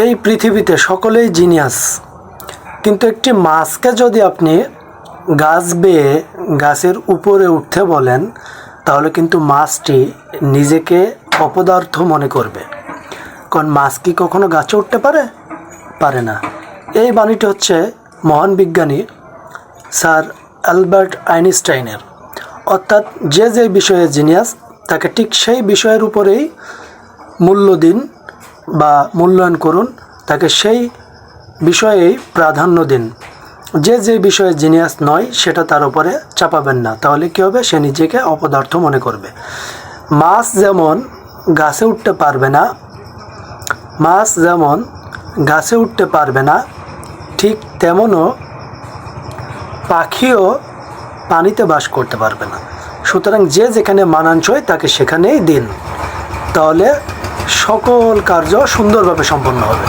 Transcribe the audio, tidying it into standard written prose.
এই পৃথিবীতে সকলেই জিনিয়াস, কিন্তু একটি মাছকে যদি আপনি গাছ বেয়ে গাছের উপরে উঠতে বলেন তাহলে কিন্তু মাছটি নিজেকে অপদার্থ মনে করবে। কারণ মাছ কি কখনো গাছে উঠতে পারে না। এই বাণীটি হচ্ছে মহান বিজ্ঞানী স্যার অ্যালবার্ট আইনস্টাইনের। অর্থাৎ যে বিষয়ে জিনিয়াস তাকে ঠিক সেই বিষয়ের উপরেই মূল্য দিন বা মূল্যায়ন করুন, তাকে সেই বিষয়েই প্রাধান্য দিন। যে বিষয়ে জিনিয়াস নয় সেটা তার উপরে চাপাবেন না, তাহলে কী হবে, সে নিজেকে অপদার্থ মনে করবে। মাছ যেমন গাছে উঠতে পারবে না, ঠিক তেমনও পাখিও পানিতে বাস করতে পারবে না। সুতরাং যেখানে মানানসই তাকে সেখানেই দিন, তাহলে সকল কার্য সুন্দরভাবে সম্পন্ন হবে।